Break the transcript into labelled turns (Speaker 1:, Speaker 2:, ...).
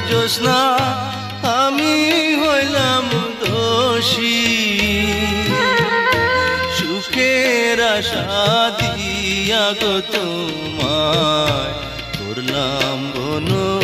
Speaker 1: জ্যোৎস্না আমি হইলাম দোষী, সুখের আশা দিয়া গো তোমায় করলাম বন।